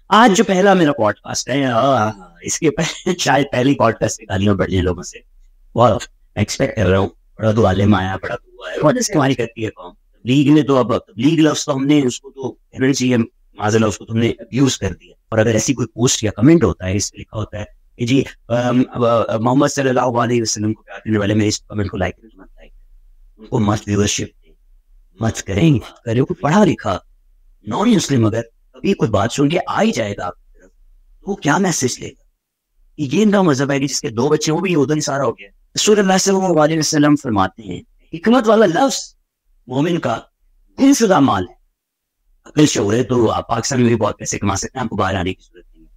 आज जो पहला मेरा पॉडकास्ट है, इसके पहले शायद पहली पॉडकास्ट से गालियां पड़ जाए लोगों से। बहुत एक्सपेक्ट कर रहा हूँ, बड़ा तो आलिम आया, बड़ा तो हुआ है, और इस्तेमाल करती है कौम। लीग ने तो अब लीग लफ्ज तो हमने उसको तो कहना चाहिए, माजल्ला उसको तुमने अब्यूज कर दिया। और अगर ऐसी कोई पोस्ट या कमेंट होता है, इस पे लिखा होता है कि जी मोहम्मद सल्लल्लाहु अलैहि वसल्लम को प्यार करने वाले मेरे इस कमेंट को लाइक करें, मत लाइक करें, उनको मत व्यूअरशिप दें, मत करेंगे करे कोई पढ़ा लिखा नॉन मुस्लिम अगर कभी कोई बात सुन के आ ही जाएगा आपकी तरफ, तो वो क्या मैसेज लेगा? ये ना मजहब है कि जिसके दो बच्चे हो भी उदन सारा हो गया। रसूल अल्लाह सल्लल्लाहु अलैहि वसल्लम फरमाते हैं, हिकमत वाला लफ्ज मोमिन का बेसुरा माल है। अकल शोर है तो आप पाकिस्तान में भी बहुत पैसे कमा सकते हैं, आपको बाहर आने की जरूरत नहीं है।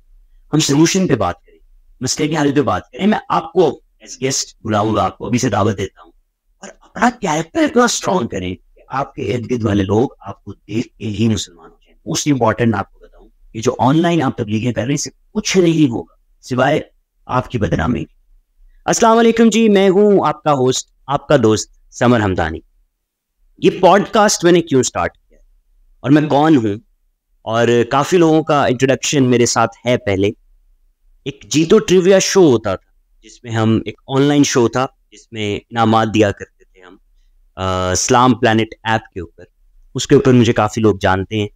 हम सोल्यूशन पे बात करें, मसले की हल पे बात करें। मैं आपको एज गेस्ट बुलाऊंगा, आपको अभी से दावत देता हूँ। और अपना कैरेक्टर इतना स्ट्रॉन्ग करें कि आपके इर्द गिर्द वाले लोग आपको देख के ही मुसलमान हो जाए। मोस्ट इंपॉर्टेंट आपको बताऊं कि जो ऑनलाइन आप तबलीगें कर रहे हैं, इससे कुछ नहीं होगा सिवाय आपकी बदनामी। अस्सलाम वालेकुम जी, मैं हूं आपका होस्ट, आपका दोस्त समर हमदानी। ये पॉडकास्ट मैंने क्यों स्टार्ट किया और मैं कौन हूं, और काफी लोगों का इंट्रोडक्शन मेरे साथ है पहले। एक जीतो ट्रिविया शो होता था, जिसमें हम एक ऑनलाइन शो था जिसमें इनामात दिया करते थे हम इस्लाम प्लैनेट ऐप के ऊपर। उसके ऊपर मुझे काफ़ी लोग जानते हैं।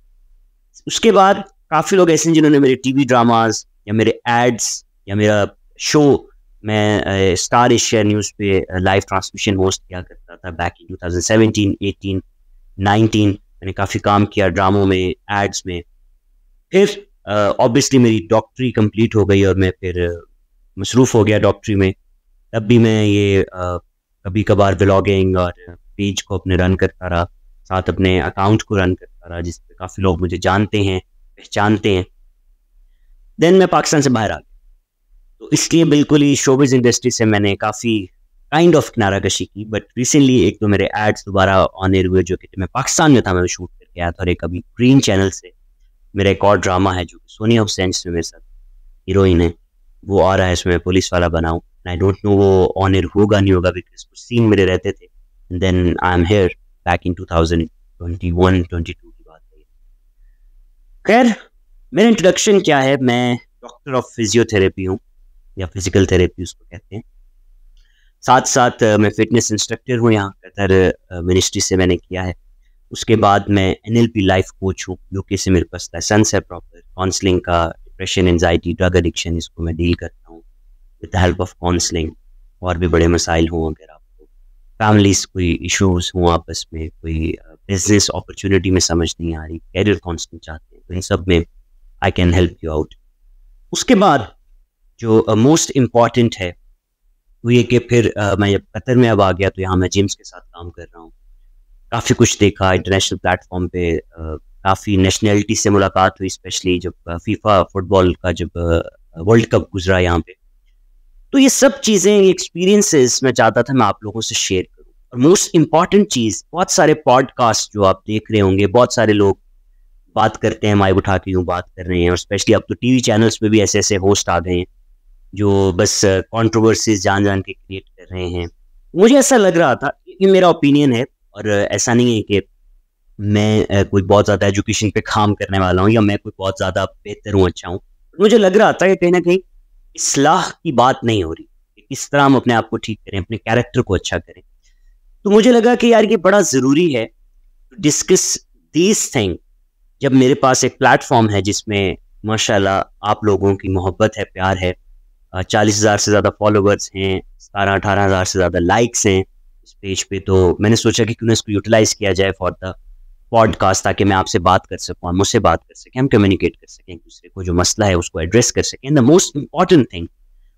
उसके बाद काफ़ी लोग ऐसे हैं जिन्होंने मेरे टीवी ड्रामाज या मेरे एड्स या मेरा शो, मैं स्टार एशिया न्यूज़ पे लाइव ट्रांसमिशन होस्ट किया करता था बैक इन 2017, 18, 19। मैंने काफ़ी काम किया ड्रामों में, एड्स में। फिर ऑब्वियसली मेरी डॉक्टरी कंप्लीट हो गई और मैं फिर मसरूफ़ हो गया डॉक्टरी में। तब भी मैं ये कभी कभार ब्लॉगिंग और पेज को अपने रन करता रहा, साथ अपने अकाउंट को रन करता रहा, जिस पे काफ़ी लोग मुझे जानते हैं, पहचानते हैं। देन मैं पाकिस्तान से बाहर आ गया, तो इसलिए बिल्कुल ही शोबिज़ इंडस्ट्री से मैंने काफ़ी काइंड ऑफ किनारा कशी की। बट रिसेंटली एक तो मेरे एड्स दोबारा ऑन एयर हुए, जो कि मैं पाकिस्तान में था, मैं शूट करके आया था। और एक अभी ग्रीन चैनल से मेरा एक और ड्रामा है जो कि सोनिया हुसैन जिसमें मेरे साथ हीरोइन है, वो आ रहा है। इसमें पुलिस वाला बनाऊं। आई डोंट नो वो ऑन एयर होगा नहीं होगा, बिकॉज कुछ सीन मेरे रहते थे। Then I am here back in 2021-22 की बात है। खैर, मेरा इंट्रोडक्शन क्या है? मैं डॉक्टर ऑफ फिजियोथेरेपी हूँ, या फिजिकल थेरेपी उसको कहते हैं। साथ साथ मैं फिटनेस इंस्ट्रक्टर हूँ, यहाँ कतर मिनिस्ट्री से मैंने किया है। उसके बाद मैं NLP लाइफ कोच हूँ, यूके से मेरे पास लाइसेंस है प्रॉपर काउंसलिंग का। डिप्रेशन, एंजाइटी, ड्रग एडिक्शन, इसको मैं डील करता हूँ with the help of counselling. और भी बड़े मसाइल हों, अगर आपको फैमिलीज कोई इश्यूज हों, आपस में कोई बिजनेस अपॉर्चुनिटी में समझ नहीं आ रही, कैरियर काउंसलिंग चाहते हैं, तो इन सब में I can help you out. उसके बाद जो मोस्ट इम्पॉर्टेंट है वो ये कि फिर मैं जब कतर में अब आ गया, तो यहाँ मैं जिम्स के साथ काम कर रहा हूँ। काफ़ी कुछ देखा इंटरनेशनल प्लेटफॉर्म पे, काफ़ी नेशनैलिटी से मुलाकात हुई, स्पेशली जब फीफा फुटबॉल का जब वर्ल्ड कप गुजरा यहाँ पे। तो ये सब चीज़ें, एक्सपीरियंसेस मैं चाहता था मैं आप लोगों से शेयर करूँ। और मोस्ट इम्पॉर्टेंट चीज़, बहुत सारे पॉडकास्ट जो आप देख रहे होंगे, बहुत सारे लोग बात करते हैं, माइक उठा के यूँ बात कर रहे हैं। और स्पेशली अब तो टीवी चैनल्स पे भी ऐसे ऐसे होस्ट आ गए हैं जो बस कंट्रोवर्सीज जान जान के क्रिएट कर रहे हैं। मुझे ऐसा लग रहा था, ये मेरा ओपिनियन है, और ऐसा नहीं है कि मैं कोई बहुत ज़्यादा एजुकेशन पे काम करने वाला हूँ या मैं कोई बहुत ज़्यादा बेहतर हूँ, अच्छा हूँ। मुझे लग रहा था कि कहीं ना कहीं इस्लाह की बात नहीं हो रही कि किस तरह हम अपने आप को ठीक करें, अपने कैरेक्टर को अच्छा करें। तो मुझे लगा कि यार ये बड़ा ज़रूरी है डिस्कस दिस थिंग, जब मेरे पास एक प्लेटफॉर्म है जिसमें माशाल्लाह आप लोगों की मोहब्बत है, प्यार है। 40,000 से ज़्यादा फॉलोवर्स हैं, 17-18 हज़ार से ज़्यादा लाइक्स हैं इस पेज पे। तो मैंने सोचा कि क्यों ना इसको यूटिलाइज़ किया जाए फॉर द पॉडकास्ट, ताकि मैं आपसे बात कर सकूँ, आप मुझसे बात कर सकें, हम कम्युनिकेट कर सकें एक दूसरे को, जो मसला है उसको एड्रेस कर सकें। द मोस्ट इंपॉर्टेंट थिंग,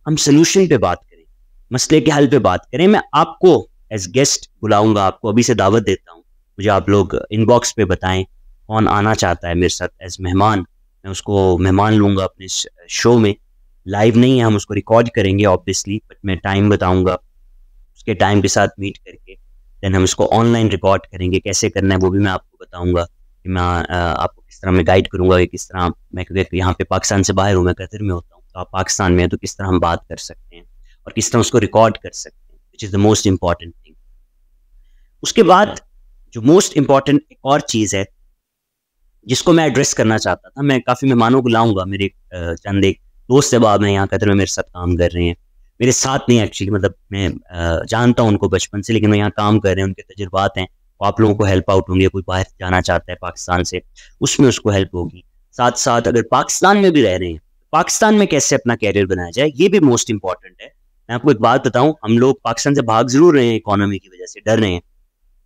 हम सोल्यूशन पे बात करें, मसले के हल पे बात करें। मैं आपको एज गेस्ट बुलाऊंगा, आपको अभी से दावत देता हूँ। मुझे आप लोग इनबॉक्स पे बताएं कौन आना चाहता है मेरे साथ एज मेहमान। मैं उसको मेहमान लूँगा अपने शो में। लाइव नहीं है, हम उसको रिकॉर्ड करेंगे ऑब्वियसली, बट मैं टाइम बताऊंगा, उसके टाइम के साथ मीट करके देन हम इसको ऑनलाइन रिकॉर्ड करेंगे। कैसे करना है वो भी मैं आपको बताऊंगा, कि मैं आपको किस तरह मैं गाइड करूंगा कि किस तरह मैं, क्योंकि यहाँ पे पाकिस्तान से बाहर हूँ, मैं कतर में होता हूँ, तो आप पाकिस्तान में हैं, तो किस तरह हम बात कर सकते हैं और किस तरह उसको रिकॉर्ड कर सकते हैं, which is the most important thing. उसके बाद जो मोस्ट इम्पॉर्टेंट एक और चीज़ है जिसको मैं एड्रेस करना चाहता था। मैं काफ़ी मेहमानों को लाऊंगा, मेरे चंद एक दोस्त अहबाब हैं यहाँ कतर में मेरे साथ काम कर रहे हैं, मेरे साथ नहीं एक्चुअली, मतलब मैं जानता हूँ उनको बचपन से, लेकिन वो यहाँ काम कर रहे हैं, उनके तजुर्बात हैं, वो आप लोगों को हेल्प आउट होंगे। कोई बाहर जाना चाहता है पाकिस्तान से, उसमें उसको हेल्प होगी। साथ साथ अगर पाकिस्तान में भी रह रहे हैं, पाकिस्तान में कैसे अपना कैरियर बनाया जाए, ये भी मोस्ट इंपॉर्टेंट है। मैं आपको एक बात बताऊं, हम लोग पाकिस्तान से भाग जरूर रहे हैं, इकोनॉमी की वजह से डर रहे हैं,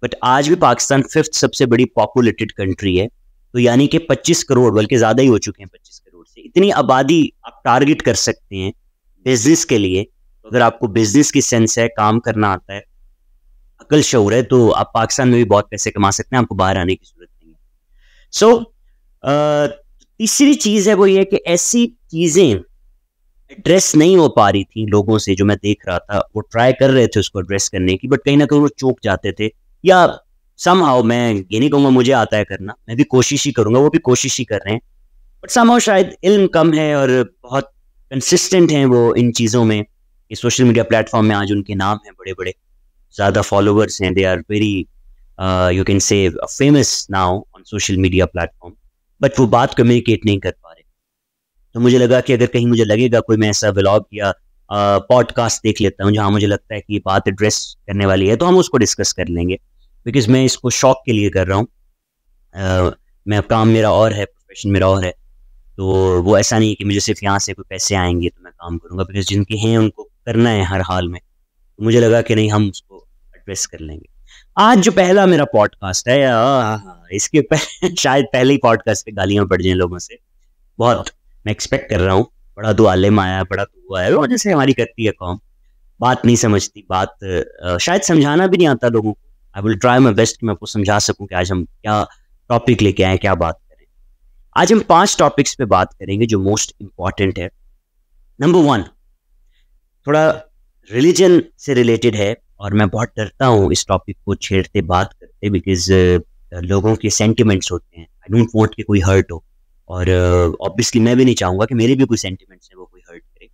बट आज भी पाकिस्तान 5th सबसे बड़ी पॉपुलेटेड कंट्री है। तो यानी कि 25 करोड़, बल्कि ज़्यादा ही हो चुके हैं 25 करोड़ से, इतनी आबादी आप टारगेट कर सकते हैं बिजनेस के लिए। तो अगर आपको बिजनेस की सेंस है, काम करना आता है, अकल शऊर है, तो आप पाकिस्तान में भी बहुत पैसे कमा सकते हैं, आपको बाहर आने की जरूरत नहीं है। सो तीसरी चीज़ है वो ये कि ऐसी चीज़ें एड्रेस नहीं हो पा रही थी लोगों से, जो मैं देख रहा था, वो ट्राई कर रहे थे उसको एड्रेस करने की, बट कहीं ना कहीं वो चूक जाते थे, या समहाउ, मैं ये नहीं कहूँगा मुझे आता है करना, मैं भी कोशिश ही करूँगा, वो भी कोशिश ही कर रहे हैं, बट समहाउ शायद इल्म कम है और बहुत कंसिस्टेंट हैं वो इन चीज़ों में। ये सोशल मीडिया प्लेटफॉर्म में आज उनके नाम हैं बड़े बड़े, ज़्यादा फॉलोअर्स हैं, they are very you can say famous now on social media platform, but वो बात कम्युनिकेट नहीं कर पा रहे। तो मुझे लगा कि अगर कहीं मुझे लगेगा कोई, मैं ऐसा व्लॉग या पॉडकास्ट देख लेता हूँ जहाँ मुझे लगता है कि ये बात एड्रेस करने वाली है, तो हम उसको डिस्कस कर लेंगे, बिकॉज मैं इसको शौक के लिए कर रहा हूँ। मैं काम मेरा और है, प्रोफेशन मेरा और है, तो वो ऐसा नहीं है कि मुझे सिर्फ यहाँ से कोई पैसे आएंगे तो मैं काम करूँगा, बिकॉज जिनके हैं उनको करना है हर हाल में। तो मुझे लगा कि नहीं, हम उसको एड्रेस कर लेंगे। आज जो पहला मेरा पॉडकास्ट है, इसके शायद पहले ही पॉडकास्ट पे गालियाँ पड़ जाएं लोगों से, बहुत मैं एक्सपेक्ट कर रहा हूँ। बड़ा तो आलिम आया, बड़ा तो हुआ है, वो जैसे हमारी करती है कौम, बात नहीं समझती, बात शायद समझाना भी नहीं आता लोगों को। I will try my best कि मैं आपको समझा सकूं कि आज हम क्या टॉपिक लेके आए, क्या बात करें। आज हम 5 टॉपिक्स पे बात करेंगे जो मोस्ट इंपॉर्टेंट है। नंबर 1 थोड़ा रिलीजन से रिलेटेड है, और मैं बहुत डरता हूँ इस टॉपिक को छेड़ते बात करते, बिकॉज लोगों के सेंटिमेंट्स होते हैं, आई डोंट वांट कि कोई हर्ट हो, और ऑब्वियसली मैं भी नहीं चाहूँगा कि मेरे भी कोई सेंटिमेंट्स हैं वो कोई हर्ट करे,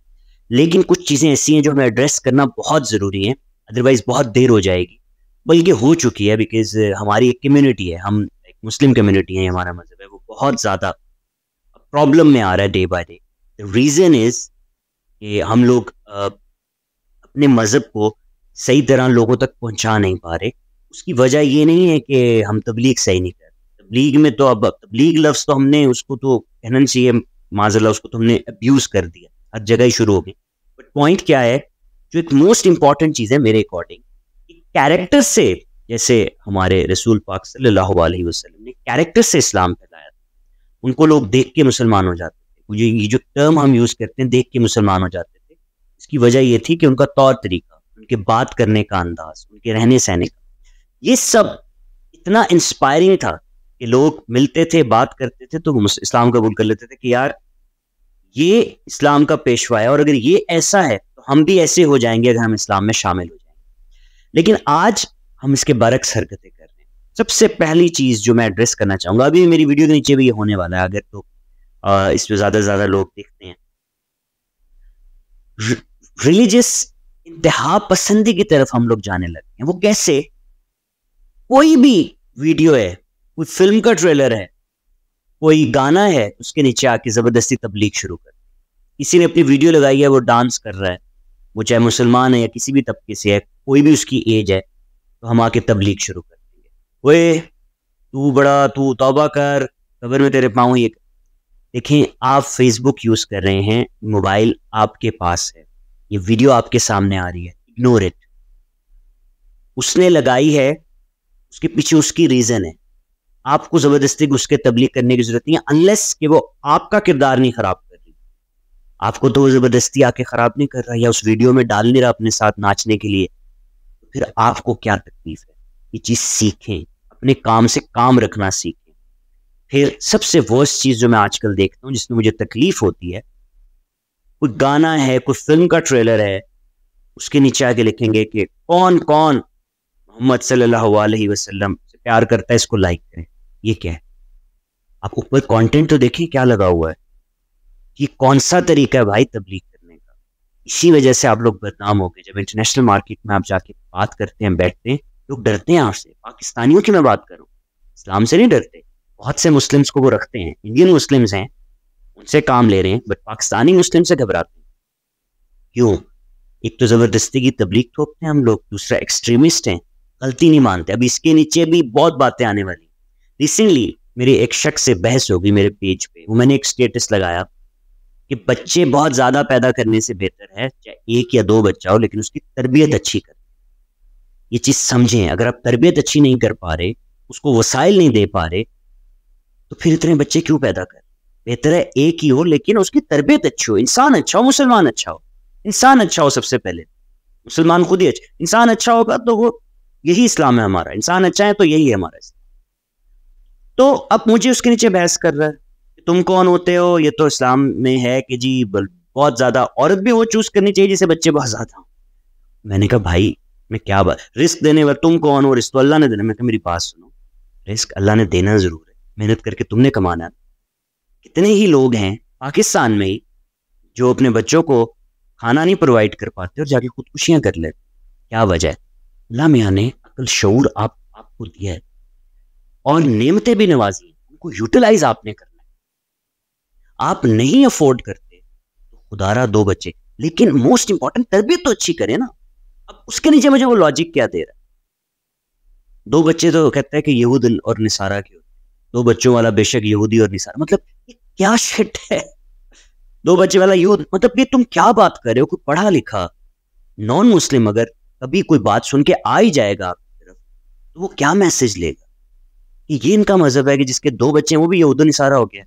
लेकिन कुछ चीज़ें ऐसी हैं जो हमें एड्रेस करना बहुत ज़रूरी है, अदरवाइज बहुत देर हो जाएगी, बल्कि हो चुकी है, बिकॉज हमारी एक कम्युनिटी है, हम एक मुस्लिम कम्युनिटी है, हमारा मजहब है, वो बहुत ज़्यादा प्रॉब्लम में आ रहा है day by day. The reason is कि हम लोग अपने मज़हब को सही तरह लोगों तक पहुंचा नहीं पा रहे। उसकी वजह ये नहीं है कि हम तबलीग सही नहीं कर रहे, तबलीग में तो अब तबलीग लफ्ज़ तो हमने उसको तो कहना चाहिए माज़अल्लाह, उसको तो हमने अब्यूज़ कर दिया, हर जगह ही शुरू हो गई। बट पॉइंट क्या है, जो एक मोस्ट इंपॉर्टेंट चीज़ है मेरे अकॉर्डिंग, कैरेक्टर से, जैसे हमारे रसूल पाक सल्लल्लाहु अलैहि वसल्लम ने कैरेक्टर से इस्लाम फैलाया, उनको लोग देख के मुसलमान हो जाते थे। ये जो टर्म हम यूज़ करते हैं, देख के मुसलमान हो जाते थे, इसकी वजह ये थी कि उनका तौर तरीका, उनके बात करने का अंदाज, उनके रहने सहने का, ये सब इतना इंस्पायरिंग था कि लोग मिलते थे, बात करते थे, तो इस्लाम कबूल कर लेते थे कि यार ये इस्लाम का पेशवा है, और अगर ये ऐसा है तो हम भी ऐसे हो जाएंगे अगर हम इस्लाम में शामिल हो जाएंगे। लेकिन आज हम इसके बरक्स हरकतें कर रहे हैं। सबसे पहली चीज़ जो मैं एड्रेस करना चाहूँगा, अभी मेरी वीडियो के नीचे भी ये होने वाला है, अगर तो इस पर ज़्यादा से ज़्यादा लोग देखते हैं, रिलीजियस इंतहा पसंदी की तरफ हम लोग जाने लगे हैं। वो कैसे? कोई भी वीडियो है, कोई फिल्म का ट्रेलर है, कोई गाना है, उसके नीचे आके जबरदस्ती तबलीग शुरू कर, किसी ने अपनी वीडियो लगाई है, वो डांस कर रहा है, वो चाहे मुसलमान है या किसी भी तबके से है, कोई भी उसकी एज है, तो हम आके तबलीग शुरू कर देंगे। ओए तू बड़ा, तू तौबा कर, कब्र में तेरे पाँव ये। देखें, आप फेसबुक यूज कर रहे हैं, मोबाइल आपके पास है, ये वीडियो आपके सामने आ रही है, इग्नोर इट। उसने लगाई है, उसके पीछे उसकी रीजन है, आपको जबरदस्ती उसके तबलीग करने की जरूरत नहीं है, अनलेस कि वो आपका किरदार नहीं खराब कर रही। आपको तो वो जबरदस्ती आके खराब नहीं कर रहा, या उस वीडियो में डाल नहीं रहा अपने साथ नाचने के लिए, तो फिर आपको क्या तकलीफ है? ये चीज सीखें, अपने काम से काम रखना सीखें। फिर सबसे वर्स्ट चीज जो मैं आजकल देखता हूँ, जिसमें मुझे तकलीफ होती है, कोई गाना है, कोई फिल्म का ट्रेलर है, उसके नीचे आके लिखेंगे कि कौन कौन मोहम्मद सल्लल्लाहु अलैहि वसल्लम से प्यार करता है, इसको लाइक करें। ये क्या है? आप ऊपर कंटेंट तो देखिए क्या लगा हुआ है। ये कौन सा तरीका है भाई तबलीग करने का? इसी वजह से आप लोग बदनाम हो गए। जब इंटरनेशनल मार्केट में आप जाके बात करते हैं, बैठते हैं, लोग डरते हैं आपसे। पाकिस्तानियों की मैं बात करूं, इस्लाम से नहीं डरते। बहुत से मुस्लिम्स को वो रखते हैं, इंडियन मुस्लिम्स हैं, उनसे काम ले रहे हैं, बट पाकिस्तानी मुस्लिम से घबराते हैं। क्यों? एक तो जबरदस्ती की तबलीग थोपते हैं हम लोग, दूसरा एक्सट्रीमिस्ट हैं, गलती नहीं मानते। अब इसके नीचे भी बहुत बातें आने वाली। रिसेंटली मेरे एक शख्स से बहस हो गई मेरे पेज पे, वो मैंने एक स्टेटस लगाया कि बच्चे बहुत ज्यादा पैदा करने से बेहतर है चाहे 1 या 2 बच्चा हो, लेकिन उसकी तरबियत अच्छी कर। ये चीज समझें, अगर आप तरबियत अच्छी नहीं कर पा रहे, उसको वसाइल नहीं दे पा रहे, तो फिर इतने बच्चे क्यों पैदा कर? बेहतर है एक ही हो, लेकिन उसकी तरबियत अच्छी हो, इंसान अच्छा हो, मुसलमान अच्छा हो। इंसान अच्छा हो सबसे पहले, मुसलमान खुद ही अच्छा। इंसान अच्छा होगा तो वो, यही इस्लाम है हमारा, इंसान अच्छा है तो यही है हमारा इस्लाम। तो अब मुझे उसके नीचे बहस कर रहा है, तुम कौन होते हो? ये तो इस्लाम में है कि जी बहुत ज्यादा औरत भी वो चूज करनी चाहिए जिसे बच्चे बहुत ज्यादा हो। मैंने कहा भाई मैं क्या बात, रिस्क देने वाला तुम कौन हो? रिस्क तो अल्लाह ने देना। मैं कहा मेरी बात सुनो, रिस्क अल्लाह ने देना जरूर है, मेहनत करके तुमने कमाना। कितने ही लोग हैं पाकिस्तान में ही जो अपने बच्चों को खाना नहीं प्रोवाइड कर पाते और जाके खुदकुशियां कर लेते। क्या वजह है? अल्लाह मियां ने अकल शऊर आपको दिया है और नेमतें भी नवाजी, उनको यूटिलाइज आपने करना है। आप नहीं अफोर्ड करते तो खुदारा 2 बच्चे, लेकिन मोस्ट इंपॉर्टेंट तरबियत तो अच्छी करें ना। अब उसके नीचे मुझे वो लॉजिक क्या दे रहा है? 2 बच्चे तो कहता है कि यहूद और निसारा के होते, 2 बच्चों वाला बेशक यहूदी और निसारा, मतलब ये क्या शिट है? 2 बच्चे वाला यहूद, मतलब ये तुम क्या बात कर रहे हो? कोई पढ़ा लिखा नॉन मुस्लिम अगर कभी कोई बात सुन के आ ही जाएगा आपकी तरफ, तो वो क्या मैसेज लेगा कि ये इनका मजहब है कि जिसके 2 बच्चे हैं वो भी यहूद निसारा हो गया?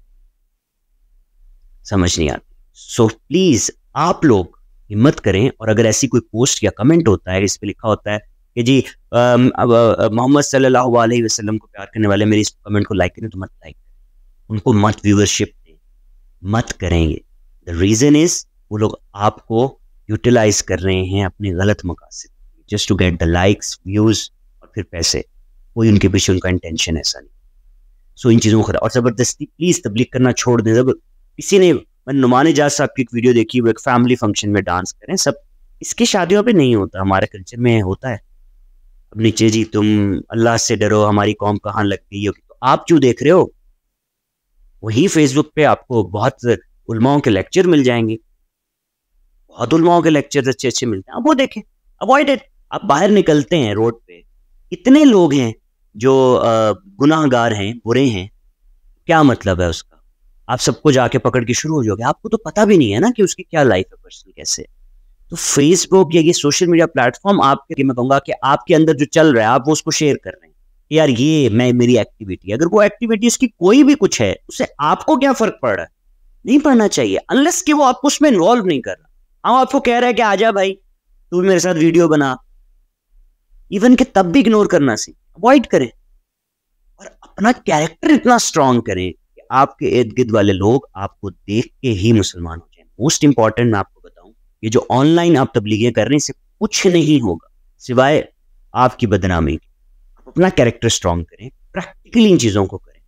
समझ नहीं आती। सो प्लीज आप लोग हिम्मत करें, और अगर ऐसी कोई पोस्ट या कमेंट होता है, इस पे लिखा होता है कि जी मोहम्मद सल्लल्लाहु अलैहि वसल्लम को प्यार करने वाले मेरी इस कमेंट को लाइक करें, तो मत लाइक करें, उनको मत व्यूअरशिप दें, मत करेंगे। द रीजन इज वो लोग आपको यूटिलाइज कर रहे हैं अपने गलत मकासद, just to get the likes, views और फिर पैसे। कोई उनके पीछे उनका इंटेंशन ऐसा नहीं। सो इन चीजों को और जबरदस्ती प्लीज तबलीग करना छोड़ दें। जब किसी ने, मैंने नुमान इजाज साहब की एक वीडियो देखी, वो एक फैमिली फंक्शन में डांस करें, सब इसकी शादियों पे नहीं होता, हमारे कल्चर में होता है। अब नीचे जी तुम अल्लाह से डरो, हमारी कौम कहाँ लग गई होगी, तो आप क्यों देख रहे हो? वही फेसबुक पे आपको बहुत उलमाओं के लेक्चर मिल जाएंगे, बहुत उलमाओं के लेक्चर अच्छे अच्छे मिलते हैं, आप वो देखें, अवॉइड इट। आप बाहर निकलते हैं रोड पे, इतने लोग हैं जो गुनाहगार हैं, बुरे हैं, क्या मतलब है उसका? आप सबको जाके पकड़ के शुरू हो जाओगे, आपको तो पता भी नहीं है ना कि उसकी क्या लाइफ है पर्सनल, कैसे। तो फेसबुक या ये सोशल मीडिया प्लेटफॉर्म आपके, मैं कहूंगा कि आपके अंदर जो चल रहा है आप वो उसको शेयर कर रहे हैं, यार ये मैं मेरी एक्टिविटी, अगर वो एक्टिविटी इसकी कोई भी कुछ है, उससे आपको क्या फर्क पड़ रहा है? नहीं पड़ना चाहिए, अनलेस कि वो आपको उसमें इन्वॉल्व नहीं कर रहा। हाँ आपको कह रहा है कि आजा भाई तू भी मेरे साथ वीडियो बना, इवन के तब भी इग्नोर करना सी, अवॉइड करें और अपना कैरेक्टर इतना स्ट्रांग करें कि आपके इर्द गिर्द वाले लोग आपको देख के ही मुसलमान हो जाए। मोस्ट इंपॉर्टेंट मैं आपको बताऊं, ये जो ऑनलाइन आप तबलीगें कर रहे हैं इससे कुछ नहीं होगा सिवाय आपकी बदनामी की। आप अपना कैरेक्टर स्ट्रांग करें, प्रैक्टिकली इन चीजों को करें,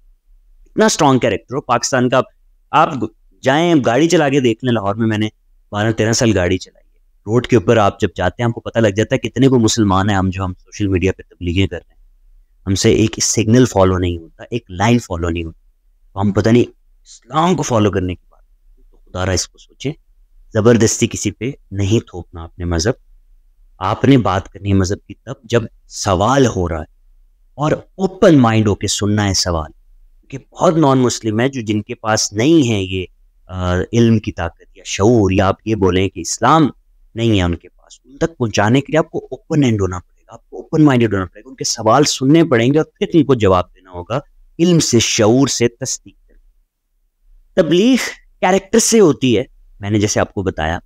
इतना स्ट्रांग कैरेक्टर हो पाकिस्तान का। आप जाएं गाड़ी चला के देख लें, लाहौर में मैंने 12-13 साल गाड़ी चलाई है, रोड के ऊपर आप जब जाते हैं आपको पता लग जाता है कितने को मुसलमान हैं हम, जो हम सोशल मीडिया पे तबलीगें कर रहे हैं। हमसे एक सिग्नल फॉलो नहीं होता, एक लाइन फॉलो नहीं होती, तो हम पता नहीं इस्लाम को फॉलो करने की बात। तो खुदारा इसको सोचे, जबरदस्ती किसी पे नहीं थोपना अपने मजहब। आपने बात करनी है मजहब की तब जब सवाल हो रहा है, और ओपन माइंड होके सुनना है सवाल, क्योंकि बहुत नॉन मुस्लिम है जो जिनके पास नहीं है ये इल्म की ताकत या शऊर, या आप ये बोलें कि इस्लाम नहीं है उनके पास, उन तक पहुंचाने के लिए आपको ओपन एंड होना पड़ेगा, आपको ओपन माइंडेड होना पड़ेगा, उनके सवाल सुनने पड़ेंगे और फिर उनको जवाब देना होगा इल्म से, शऊर से, तस्दीक से। तबलीग कैरेक्टर से होती है, मैंने जैसे आपको बताया,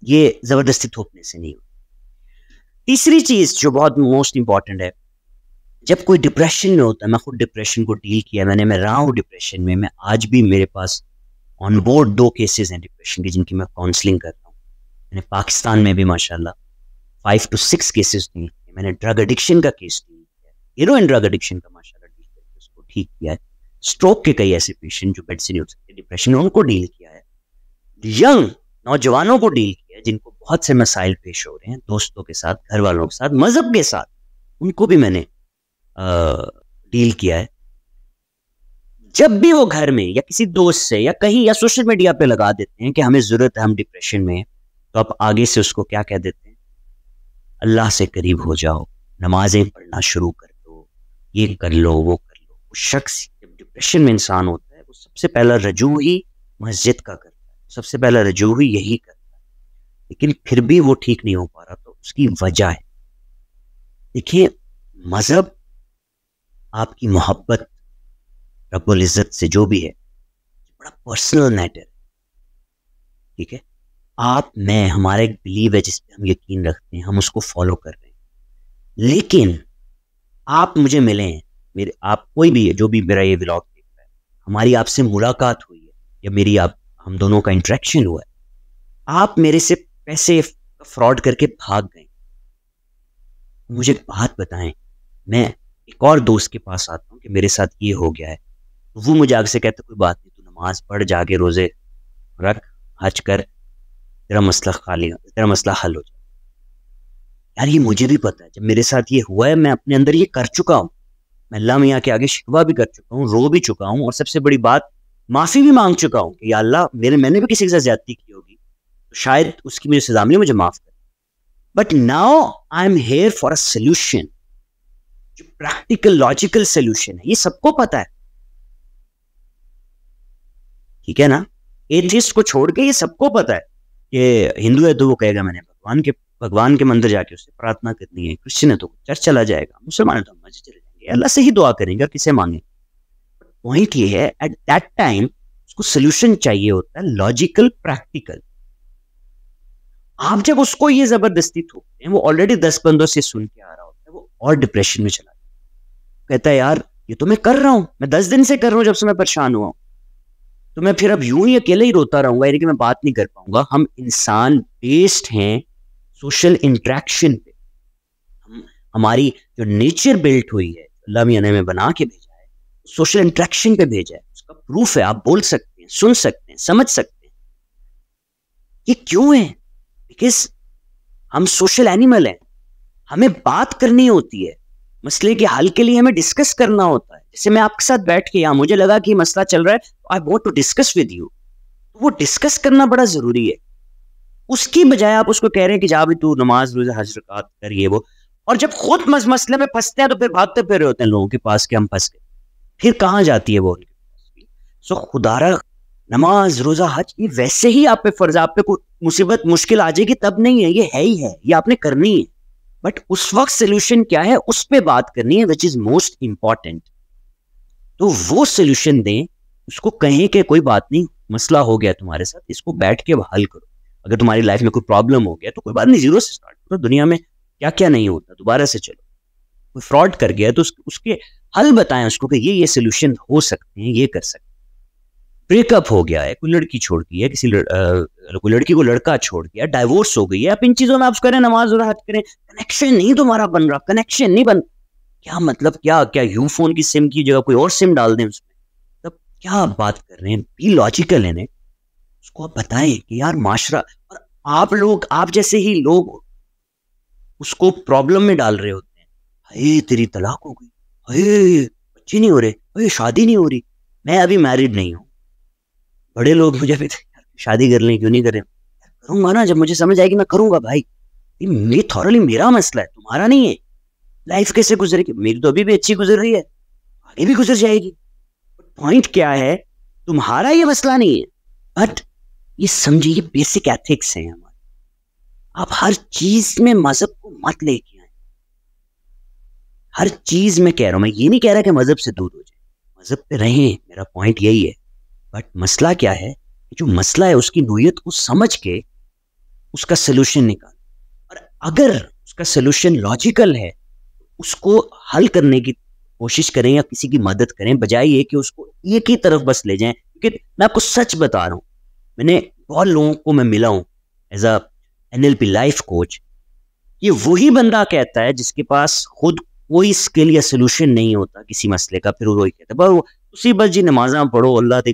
ये जबरदस्ती थोपने से नहीं होती। तीसरी चीज जो बहुत मोस्ट इंपॉर्टेंट है, जब कोई डिप्रेशन में होता है, मैं खुद डिप्रेशन को डील किया, मैं रहा हूँ डिप्रेशन में, मैं आज भी, मेरे पास ऑन बोर्ड 2 केसेस हैं डिप्रेशन की जिनकी मैं काउंसलिंग करता हूँ। मैंने पाकिस्तान में भी माशाल्लाह 5 to 6 केसेस डील किए। मैंने ड्रग एडिक्शन का केस डील किया, हेरोइन ड्रग एडिक्शन का माशाल्लाह डील करके उसको ठीक किया है। स्ट्रोक के कई ऐसे पेशेंट जो बेड से नहीं उठ सकते, डिप्रेशन में, उनको डील किया है। यंग नौजवानों को डील किया है जिनको बहुत से मसाइल पेश हो रहे हैं, दोस्तों के साथ, घर वालों के साथ, मजहब के साथ, उनको भी मैंने डील किया है। जब भी वो घर में या किसी दोस्त से या कहीं या सोशल मीडिया पे लगा देते हैं कि हमें जरूरत है, हम डिप्रेशन में हैं, तो आप आगे से उसको क्या कह देते हैं? अल्लाह से करीब हो जाओ, नमाजें पढ़ना शुरू कर दो, ये कर लो वो कर लो। वो शख्स जब डिप्रेशन में इंसान होता है, वो सबसे पहला रजू ही मस्जिद का करता है, सबसे पहला रजू ही यही करता है, लेकिन फिर भी वो ठीक नहीं हो पा रहा। तो उसकी वजह है, देखिए, मजहब आपकी मोहब्बत रब्बुल इज्जत से जो भी है, बड़ा पर्सनल मैटर है, ठीक है। आप, मैं, हमारा एक बिलीव है जिस पे हम यकीन रखते हैं, हम उसको फॉलो कर रहे हैं। लेकिन आप मुझे मिले हैं, मेरे, आप कोई भी है जो भी मेरा ये व्लॉग देख रहा है, हमारी आपसे मुलाकात हुई है या मेरी आप, हम दोनों का इंटरेक्शन हुआ है, आप मेरे से पैसे फ्रॉड करके भाग गए, मुझे एक बात बताएं, मैं एक और दोस्त के पास आता हूँ कि मेरे साथ ये हो गया है, तो वो मुझे आगे से कहता कोई बात नहीं, तू नमाज पढ़, जाके रोजे रख, हज कर, तेरा मसला खाली, तेरा मसला हल हो जाए। यार ये मुझे भी पता है, जब मेरे साथ ये हुआ है, मैं अपने अंदर ये कर चुका हूँ, मैं अल्लाह मियाँ के आगे शिकवा भी कर चुका हूँ, रो भी चुका हूँ, और सबसे बड़ी बात, माफी भी मांग चुका हूँ कि या अल्लाह, मैंने भी किसी के साथ ज्यादती की होगी, तो शायद उसकी मुझे सजा मिले, मुझे माफ कर। But now I am here for a solution, जो प्रैक्टिकल लॉजिकल सोल्यूशन है, ये सबको पता है, ठीक है ना। एथिस्ट को छोड़ के ये सबको पता है कि हिंदू है तो वो कहेगा मैंने भगवान के मंदिर जाके उससे प्रार्थना करनी है, क्रिश्चियन है तो चर्च चला जाएगा, मुसलमान है तो मस्जिद चले जाएंगे, अल्लाह से ही दुआ करेंगे, किसे मांगे। पॉइंट ये है, एट दैट टाइम उसको सोल्यूशन चाहिए होता है लॉजिकल प्रैक्टिकल। आप जब उसको ये जबरदस्ती थोपते हैं, वो ऑलरेडी 10 बंदों से सुन के आ रहा होता है, वो और डिप्रेशन में चला जाता है, कहता है यार ये तो मैं कर रहा हूं, मैं 10 दिन से कर रहा हूं, जब से मैं परेशान हुआ हूं, तो मैं फिर अब यूं ही अकेले ही रोता रहूंगा, यानी कि मैं बात नहीं कर पाऊंगा। हम इंसान बेस्ड हैं सोशल इंटरेक्शन पे, हमारी जो नेचर बिल्ट हुई है, अल्लाह मियां ने हमें बना के भेजा है, सोशल इंटरेक्शन पे भेजा है, उसका प्रूफ है, आप बोल सकते हैं, सुन सकते हैं, समझ सकते हैं। ये क्यों है? बिकॉज हम सोशल एनिमल हैं, हमें बात करनी होती है, मसले के हल के लिए हमें डिस्कस करना होता है। जैसे मैं आपके साथ बैठ के, यहाँ मुझे लगा कि मसला चल रहा है, I want to discuss with you, वो डिस्कस करना बड़ा जरूरी है। उसकी बजाय आप उसको कह रहे हैं कि जा भी तू नमाज रोजा हज रकात कर, ये वो, और जब खुद मसले में फंसते हैं तो फिर भागते फिर रहे होते हैं लोगों के पास कि हम फंस गए, फिर कहाँ जाती है वो उनके पास। सो खुदारा, नमाज रोजा हज ये वैसे ही आप पे फर्ज, आप पे कोई मुसीबत मुश्किल आ जाएगी तब नहीं है, ये है ही है, ये आपने करनी है। बट उस वक्त सोल्यूशन क्या है, उस पे बात करनी है, विच इज मोस्ट इंपॉर्टेंट। तो वो सोल्यूशन दें, उसको कहें कि कोई बात नहीं, मसला हो गया तुम्हारे साथ, इसको बैठ के हल करो। अगर तुम्हारी लाइफ में कोई प्रॉब्लम हो गया तो कोई बात नहीं, जीरो से स्टार्ट करो। दुनिया में क्या क्या नहीं होता, दोबारा से चलो। कोई फ्रॉड कर गया तो उसके हल बताएं उसको कि ये सोल्यूशन हो सकते हैं, ये कर सकते हैं। ब्रेकअप हो गया है, कोई लड़की छोड़ गई है, कोई लड़की को लड़का छोड़ गया, डाइवोर्स हो गई है, आप इन चीजों में आप करें, नमाज और हज करें, कनेक्शन नहीं तुम्हारा बन रहा, कनेक्शन नहीं बन, क्या मतलब, क्या क्या यू फोन की सिम की जगह कोई और सिम डाल दें उसमें, तब क्या आप बात कर रहे हैं? बी लॉजिकल है ना, उसको आप बताएं कि यार माशरा, और आप लोग, आप जैसे ही लोग उसको प्रॉब्लम में डाल रहे होते हैं, हे तेरी तलाक हो गई, हे बच्चे नहीं हो रहे, हे शादी नहीं हो रही, मैं अभी मैरिड नहीं हूं। बड़े लोग मुझे भी शादी कर लें, क्यों नहीं करें, करूंगा ना, जब मुझे समझ आएगी मैं करूंगा भाई, ये थॉरली मेरा मसला है, तुम्हारा नहीं है। लाइफ कैसे गुजरेगी, मेरी तो अभी भी अच्छी गुजर रही है, आगे भी गुजर जाएगी। पॉइंट क्या है, तुम्हारा ये मसला नहीं है, बट ये समझिए, ये बेसिक एथिक्स है हमारे। आप हर चीज में मजहब को मत लेके आए, हर चीज में कह रहा हूं, मैं ये नहीं कह रहा कि मजहब से दूर हो जाए, मजहब पे रहें, मेरा पॉइंट यही है। बट मसला क्या है, जो मसला है उसकी नोयत को समझ के उसका सोल्यूशन निकाल, और अगर उसका सोल्यूशन लॉजिकल है, उसको हल करने की कोशिश करें या किसी की मदद करें, बजाय ये कि उसको एक ही तरफ बस ले जाएं। क्योंकि मैं आपको सच बता रहा हूं, मैंने बहुत लोगों को मैं मिला हूं as a NLP life coach, ये वही बंदा कहता है जिसके पास खुद कोई स्किल या सोल्यूशन नहीं होता किसी मसले का, फिर वो वही कहता है उसी बस जी नमाजा पढ़ो, अल्लाह ते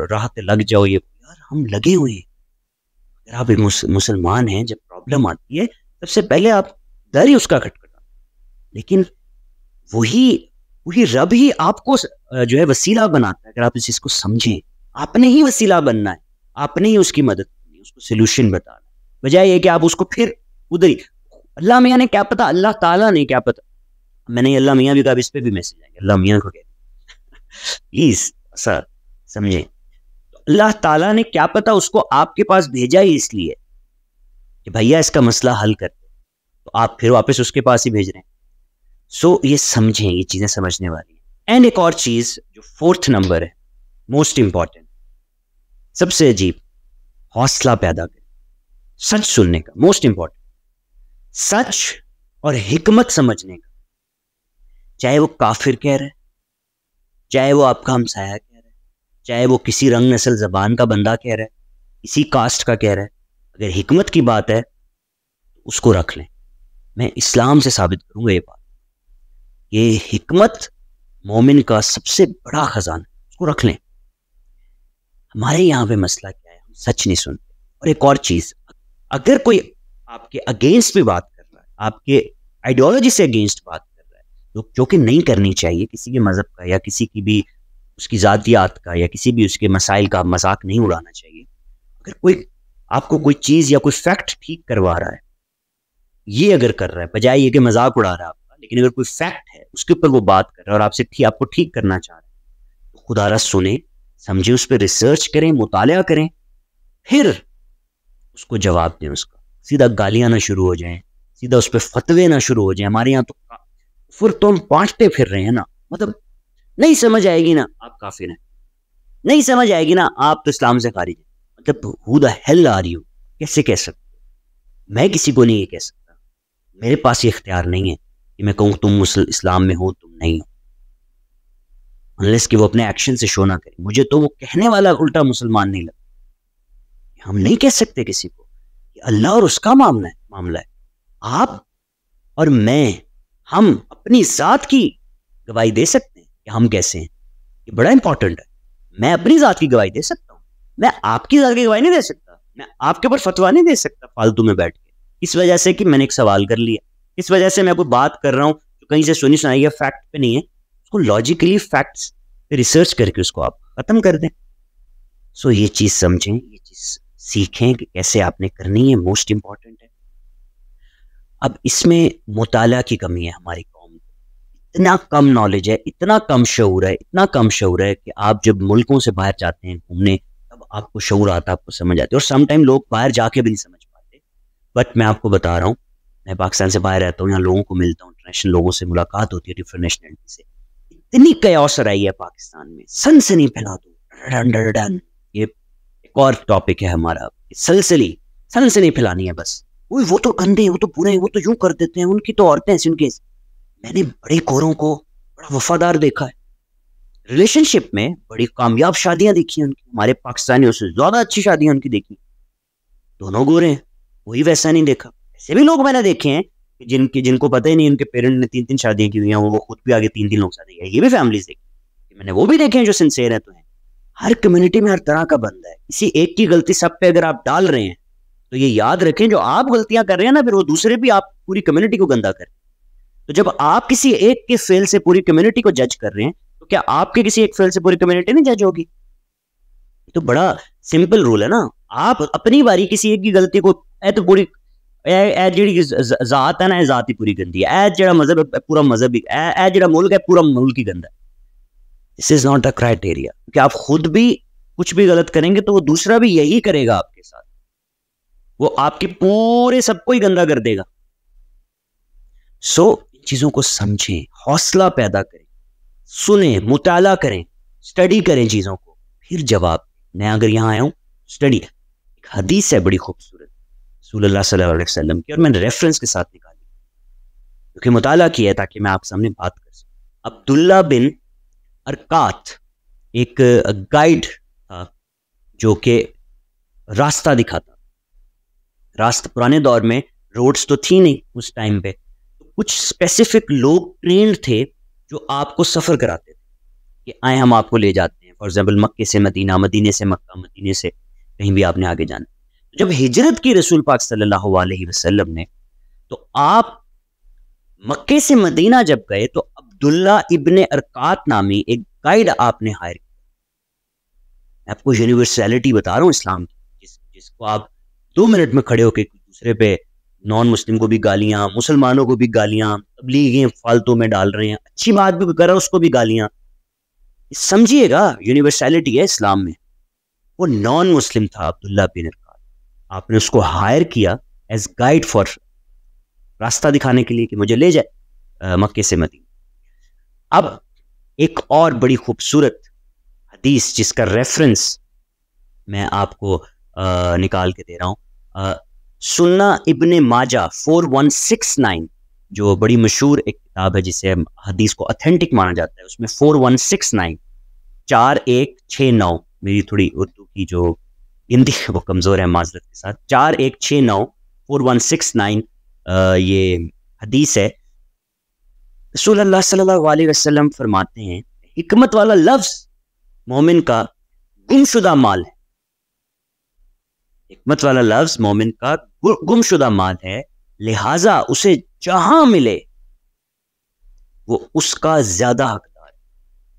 राह पे लग जाओ। ये यार हम लगे हुए हैं। अगर आप एक मुसलमान हैं, जब प्रॉब्लम आती है सबसे पहले आप दर ही उसका खटखटा, लेकिन वही वही रब ही आपको जो है वसीला बनाता है। अगर आप इस चीज को समझें, आपने ही वसीला बनना है, आपने ही उसकी मदद करनी है, उसको सोल्यूशन बताना, बजाय ये कि आप उसको फिर उधर ही, अल्लाह मियाँ ने क्या पता, अल्लाह ताला ने क्या पता। मैंने अल्लाह मियाँ भी कहा, इस पे भी मैसेज आएंगे, अल्लाह मियाँ को कहते प्लीज सर समझे, अल्लाह ताला ने क्या पता उसको आपके पास भेजा ही इसलिए कि भैया इसका मसला हल करते, तो आप फिर वापस उसके पास ही भेज रहे हैं। सो ये समझें, ये चीजें समझने वाली हैं। एंड एक और चीज जो 4th नंबर है, मोस्ट इंपॉर्टेंट, सबसे अजीब, हौसला पैदा करें सच सुनने का, मोस्ट इंपॉर्टेंट, सच और हिकमत समझने का। चाहे वो काफिर कह रहा है, चाहे वो आपका हमसाया कह रहा है, चाहे वो किसी रंग नस्ल जबान का बंदा कह रहा है, किसी कास्ट का कह रहा है, अगर हिकमत की बात है उसको रख लें। मैं इस्लाम से साबित करूंगा ये बात, ये हिकमत मोमिन का सबसे बड़ा खजाना, उसको रख लें। हमारे यहाँ पे मसला क्या है, हम सच नहीं सुनते। और एक और चीज, अगर कोई आपके अगेंस्ट भी बात कर रहा है, आपके आइडियोलॉजी से अगेंस्ट बात कर रहा है, जो कि नहीं करनी चाहिए, किसी के मजहब का या किसी की भी उसकी जातियात का या किसी भी उसके मसाइल का मजाक नहीं उड़ाना चाहिए। अगर कोई आपको कोई चीज या कोई फैक्ट ठीक करवा रहा है, ये अगर कर रहा है, बजाय ये कि मजाक उड़ा रहा है आपका, लेकिन अगर कोई फैक्ट है उसके ऊपर वो बात कर रहा है और आपसे आपको ठीक करना चाह रहा है, तो खुदारा सुने, समझे, उस पर रिसर्च करें, मुतालिया करें, फिर उसको जवाब दें। उसका सीधा गालियां ना शुरू हो जाएं, सीधा उस पर फतवे ना शुरू हो जाएं। हमारे यहाँ तो फिर तो हम बांटते फिर रहे हैं ना, मतलब नहीं समझ आएगी ना आप काफिर हैं, नहीं समझ आएगी ना आप तो इस्लाम से खारिज हैं, मतलब who the hell are you, कैसे कह सकते हो? मैं किसी को नहीं ये कह सकता, मेरे पास ये इख्तियार नहीं है कि मैं कहूँ तुम इस्लाम में हो, तुम नहीं हो, अनलेस कि वो अपने एक्शन से शो ना करे। मुझे तो वो कहने वाला उल्टा मुसलमान नहीं लगता। हम नहीं कह सकते किसी को कि अल्लाह और उसका मामला है। आप और मैं, हम अपनी जात की गवाही दे सकते हैं कि हम कैसे हैं, ये बड़ा इंपॉर्टेंट है। मैं अपनी जात की गवाही दे सकता हूँ, मैं आपकी जात की गवाही नहीं दे सकता, मैं आपके ऊपर फतवा नहीं दे सकता फालतू में बैठ के, इस वजह से कि मैंने एक सवाल कर लिया, इस वजह से मैं कोई बात कर रहा हूँ जो कहीं से सुनी सुनाई है, फैक्ट पे नहीं है, उसको लॉजिकली फैक्ट्स पे रिसर्च करके उसको आप खत्म कर दें। सो ये चीज समझें, ये चीज सीखें कि कैसे आपने करनी है, मोस्ट इंपॉर्टेंट है। अब इसमें मुताला की कमी है हमारी कौम को, इतना कम नॉलेज है, इतना कम शऊर है, इतना कम शऊर है कि आप जब मुल्कों से बाहर जाते हैं घूमने, तब आपको शऊर आता है, आपको समझ आती है। और सम टाइम लोग बाहर जाके भी नहीं समझ पाते, बट मैं आपको बता रहा हूँ, मैं पाकिस्तान से बाहर रहता हूँ, यहाँ लोगों को मिलता हूँ, इंटरनेशनल लोगों से मुलाकात होती है, डिफरेंट नेशनलिटी से, इतनी कयास आई है पाकिस्तान में, सनसनी फैला दो। ये एक और टॉपिक है हमारा, सनसनी फैलानी है बस। वो तो गंदे हैं, वो तो बुरे हैं, वो तो यूं कर देते हैं, उनकी तो औरतें ऐसी, उनके। मैंने बड़े कोरों को बड़ा वफादार देखा है, रिलेशनशिप में बड़ी कामयाब शादियां देखी हैं उनकी, हमारे पाकिस्तानियों से ज्यादा अच्छी शादियां उनकी देखी। दोनों गोरे हैं, वही वैसा नहीं देखा। ऐसे भी लोग मैंने देखे हैं जिनको पता ही नहीं उनके पेरेंट ने 3-3 शादियां की हुई हैं, वो खुद भी आगे 3-3 लोग शादी की, ये भी फैमिलीज देखी, मैंने वो भी देखे हैं जो सिंसियर है। तो है, हर कम्युनिटी में हर तरह का बंदा है, किसी एक की गलती सब पे अगर आप डाल रहे हैं तो ये याद रखें, जो आप गलतियां कर रहे हैं ना, फिर वो दूसरे भी आप पूरी कम्युनिटी को गंदा कर। तो जब आप किसी एक के फेल से पूरी कम्युनिटी को जज कर रहे हैं, तो क्या आपके किसी एक फेल से पूरी कम्युनिटी नहीं जज होगी? तो बड़ा सिंपल रूल है ना, आप अपनी बारी किसी एक की गलती को तो पूरी जी जात है ना, जात ही पूरी गंदी है, जरा मजहब है पूरा मजहब ही, जरा मुल्क है पूरा मुल्क ही गंदा है। This is not a criteria, कि आप खुद भी कुछ भी गलत करेंगे तो वो दूसरा भी यही करेगा आपके साथ, वो आपके पूरे सबको ही गंदा कर देगा। सो चीजों को समझें, हौसला पैदा करें, सुने, मुताला करें, स्टडी करें चीजों को, फिर जवाब। मैं अगर यहां आया हूं स्टडी, एक हदीस है बड़ी खूबसूरत रसूलुल्लाह सल्लल्लाहु अलैहि वसल्लम की, और मैंने रेफरेंस के साथ निकाली क्योंकि मुताला किया है ताकि मैं आपके सामने बात कर सकूं। अब्दुल्ला बिन अरकात एक गाइड था जो कि रास्ता दिखाता। रास्ता, पुराने दौर में रोड्स तो थी नहीं उस टाइम पे, तो कुछ स्पेसिफिक लोग ट्रेंड थे जो आपको सफर कराते थे कि आए हम आपको ले जाते हैं, फॉर एग्जाम्पल मक्के से मदीना, मदीने से मक्का, मदीने से कहीं भी आपने आगे जाना। जब हिजरत की रसूल पाक सल्लल्लाहु अलैहि वसल्लम ने, तो आप मक्के से मदीना जब गए तो अब्दुल्ला इब्ने अरकात नामी एक गाइड आपने हायर किया। मैं आपको यूनिवर्सैलिटी बता रहा हूँ इस्लाम की, जिसको आप 2 मिनट में खड़े होकर दूसरे पे नॉन मुस्लिम को भी गालियां, मुसलमानों को भी गालियां, तबलीगी फालतू में डाल रहे हैं, अच्छी बात भी कर रहा है उसको भी गालियां। समझिएगा, यूनिवर्सैलिटी है इस्लाम में। वो नॉन मुस्लिम था अब्दुल्ला बिन अरकात, आपने उसको हायर किया एज गाइड फॉर, रास्ता दिखाने के लिए कि मुझे ले जाए मक्के से मदीना। अब एक और बड़ी खूबसूरत हदीस जिसका रेफरेंस मैं आपको निकाल के दे रहा हूँ, सुन्ना इब्ने माजा 4169, जो बड़ी मशहूर एक किताब है जिसे हदीस को ऑथेंटिक माना जाता है, उसमें 4169 4169, मेरी थोड़ी उर्दू की जो हिंदी वो कमज़ोर है माजरत के साथ, 4169 4169 ये हदीस है। रसूलुल्लाह सल्लल्लाहु अलैहि वसल्लम फरमाते हैं, हिकमत वाला लफ्ज मोमिन का गुमशुदा माल है। हिकमत वाला लफ्ज मोमिन का गुमशुदा माल है, लिहाजा उसे जहां मिले वो उसका ज्यादा हकदार है।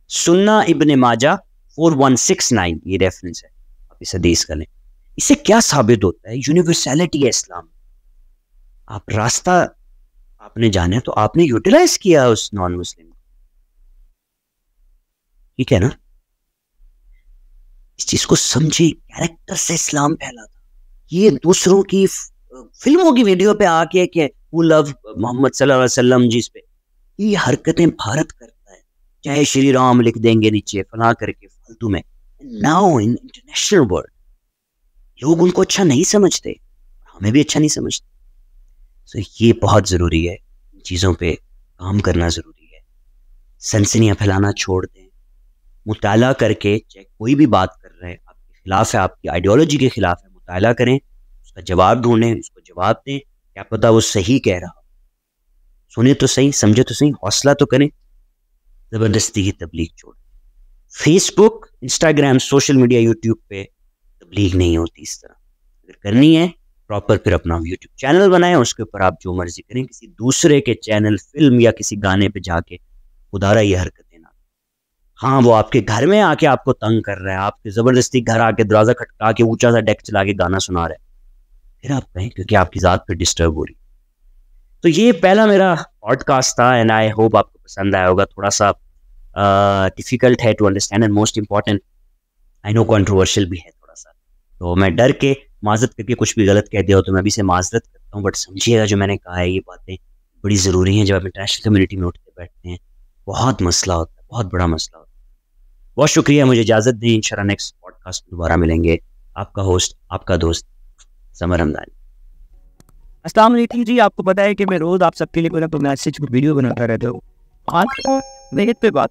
सुन्ना इब्ने माजा 4169 ये रेफरेंस है, आप इस हदीस का लें। इससे क्या साबित होता है? यूनिवर्सैलिटी है इस्लाम। आप रास्ता आपने जाना है तो आपने यूटिलाइज किया उस नॉन मुस्लिम को, ठीक है ना? इस चीज को समझिए, कैरेक्टर से इस्लाम फैला था। ये दूसरों की फिल्मों की वीडियो पे आके कि वो लव मोहम्मद सल्लल्लाहु अलैहि वसल्लम जिस पे, ये हरकतें भारत करता है, चाहे श्री राम लिख देंगे नीचे फला करके फालतू में। नाउ इन इंटरनेशनल वर्ल्ड लोग उनको अच्छा नहीं समझते, हमें भी अच्छा नहीं समझते। तो ये बहुत ज़रूरी है, इन चीज़ों पे काम करना ज़रूरी है। सनसनियाँ फैलाना छोड़ दें, मुताला करके, चाहे कोई भी बात कर रहे हैं आपके खिलाफ है, आपकी आइडियोलॉजी के खिलाफ है, मुताला करें, उसका जवाब ढूंढें, उसको जवाब दें। क्या पता वो सही कह रहा हो, सुने तो सही, समझे तो सही, हौसला तो करें, ज़बरदस्ती की तबलीग छोड़। Facebook, Instagram, social media, YouTube पे तबलीग नहीं होती इस तरह। अगर करनी है प्रॉपर, फिर अपना यूट्यूब चैनल बनाएं, उसके ऊपर आप जो मर्जी करें। किसी दूसरे के चैनल, फिल्म या किसी गाने पे जाके खुदारा ये हरकतें ना। हाँ, वो आपके घर में आके आपको तंग कर रहा है, आपके ज़बरदस्ती घर आके दरवाज़ा खटका के ऊंचा सा डेक चला के गाना सुना रहा है, फिर आप कहें, क्योंकि आपकी ज़ात पे डिस्टर्ब हो रही। तो ये पहला मेरा पॉडकास्ट था एंड आई होप आपको पसंद आया होगा। थोड़ा सा डिफिकल्ट है to understand and most important I know controversial भी है थोड़ा सा, तो मैं डर के माजरत करके कुछ भी गलत कह दिया हो तो मैं अभी से माजरत करता हूँ। बट समझिएगा, जो मैंने कहा है ये बातें बड़ी ज़रूरी हैं। जब आप इंटरनेशनल कम्युनिटी में उठते बैठते हैं बहुत मसला होता है, बहुत बड़ा मसला होता है। बहुत शुक्रिया, मुझे इजाज़त दी। इंशाल्लाह नेक्स्ट पॉडकास्ट में दोबारा मिलेंगे। आपका होस्ट, आपका दोस्त समर हमदानी। अस्सलाम वालेकुम जी। आपको पता है कि मैं रोज आप सबके लिए कोई ना कोई मैसेज वीडियो बनाता रहता हूँ। आज मेरे पे बात